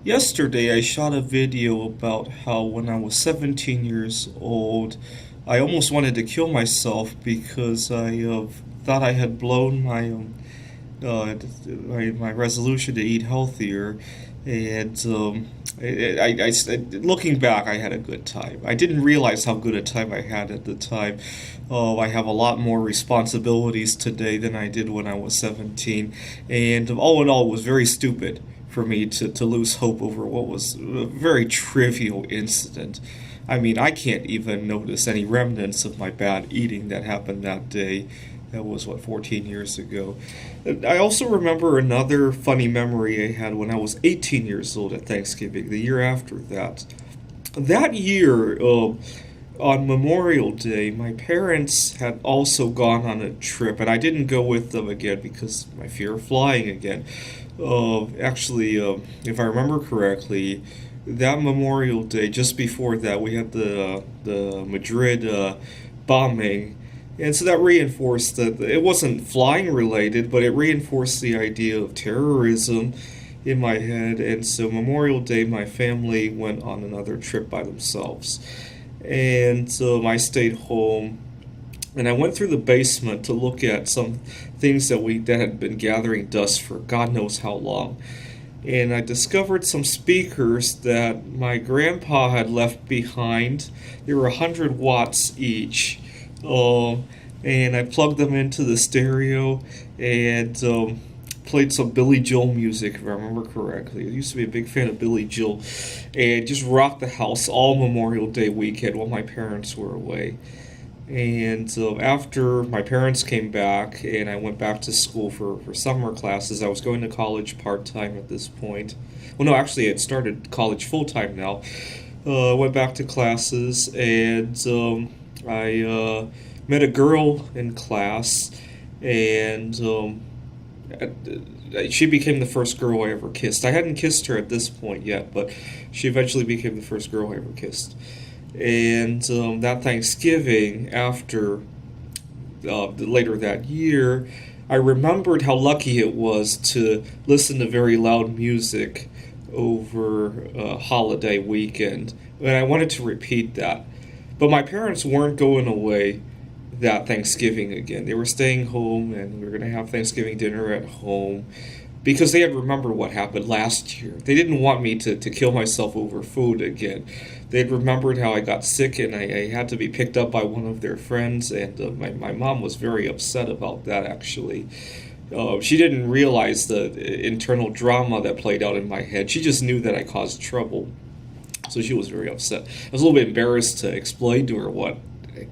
Yesterday, I shot a video about how when I was 17 years old, I almost wanted to kill myself because I thought I had blown uh, my resolution to eat healthier. And looking back, I had a good time. I didn't realize how good a time I had at the time. I have a lot more responsibilities today than I did when I was 17. And all in all, it was very stupid for me to lose hope over what was a very trivial incident. I mean, I can't even notice any remnants of my bad eating that happened that day. That was, 14 years ago. I also remember another funny memory I had when I was 18 years old at Thanksgiving, the year after that. That year, on Memorial Day, my parents had also gone on a trip, and I didn't go with them again because my fear of flying again. If I remember correctly, that Memorial Day, just before that, we had the Madrid bombing, and so that reinforced that it wasn't flying related, but it reinforced the idea of terrorism in my head. And so Memorial Day, my family went on another trip by themselves, and I stayed home. And I went through the basement to look at some things that had been gathering dust for God knows how long. And I discovered some speakers that my grandpa had left behind. They were 100 watts each. And I plugged them into the stereo and played some Billy Joel music, if I remember correctly. I used to be a big fan of Billy Joel. And just rocked the house all Memorial Day weekend while my parents were away. And after my parents came back and I went back to school for summer classes, I was going to college part time at this point. Well, no, actually, I had started college full time now. Went back to classes and I met a girl in class, and she became the first girl I ever kissed. I hadn't kissed her at this point yet, but she eventually became the first girl I ever kissed. And that Thanksgiving, after later that year, I remembered how lucky it was to listen to very loud music over a holiday weekend, and I wanted to repeat that. But my parents weren't going away that Thanksgiving again. They were staying home, and we were going to have Thanksgiving dinner at home because they had remembered what happened last year. They didn't want me to kill myself over food again. They had remembered how I got sick and I had to be picked up by one of their friends, and my mom was very upset about that, actually. She didn't realize the internal drama that played out in my head. She just knew that I caused trouble. So she was very upset. I was a little bit embarrassed to explain to her what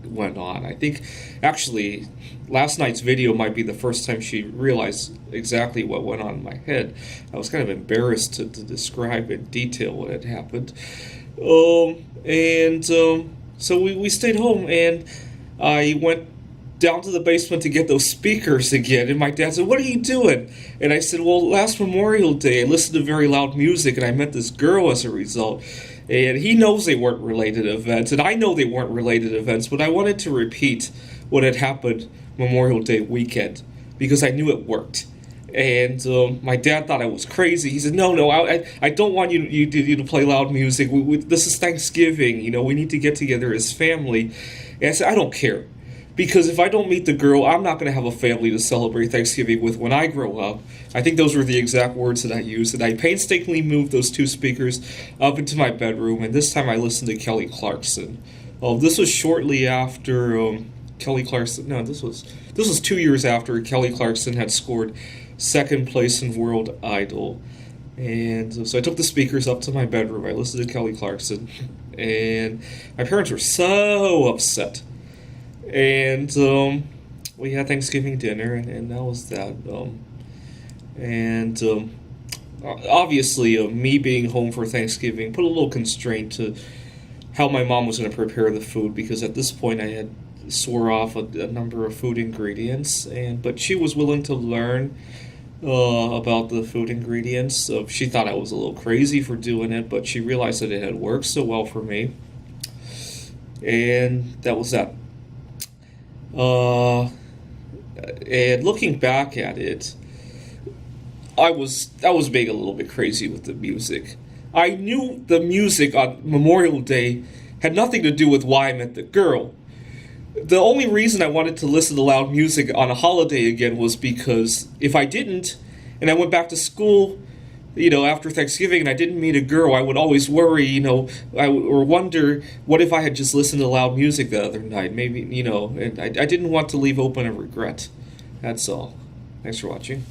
went on. I think, actually, last night's video might be the first time she realized exactly what went on in my head. I was kind of embarrassed to describe in detail what had happened. So we stayed home, and I went down to the basement to get those speakers again. And my dad said, "What are you doing?" And I said, "Well, last Memorial Day, I listened to very loud music, and I met this girl as a result." And he knows they weren't related events, and I know they weren't related events, but I wanted to repeat what had happened Memorial Day weekend because I knew it worked. And my dad thought I was crazy. He said, "No, I don't want you to play loud music. This is Thanksgiving. We need to get together as family." And I said, "I don't care. Because if I don't meet the girl, I'm not going to have a family to celebrate Thanksgiving with when I grow up." I think those were the exact words that I used. And I painstakingly moved those two speakers up into my bedroom. And this time I listened to Kelly Clarkson. This was shortly after Kelly Clarkson. No, this was 2 years after Kelly Clarkson had scored second place in World Idol. And so I took the speakers up to my bedroom. I listened to Kelly Clarkson. And my parents were so upset. And we had Thanksgiving dinner, and that was that. Obviously, me being home for Thanksgiving put a little constraint to how my mom was going to prepare the food, because at this point I had swore off a number of food ingredients, but she was willing to learn about the food ingredients. So she thought I was a little crazy for doing it, but she realized that it had worked so well for me, and that was that. And looking back at it, I was being a little bit crazy with the music. I knew the music on Memorial Day had nothing to do with why I met the girl. The only reason I wanted to listen to loud music on a holiday again was because if I didn't, and I went back to school, after Thanksgiving and I didn't meet a girl, I would always worry, or wonder, what if I had just listened to loud music the other night? Maybe, and I didn't want to leave open a regret. That's all. Thanks for watching.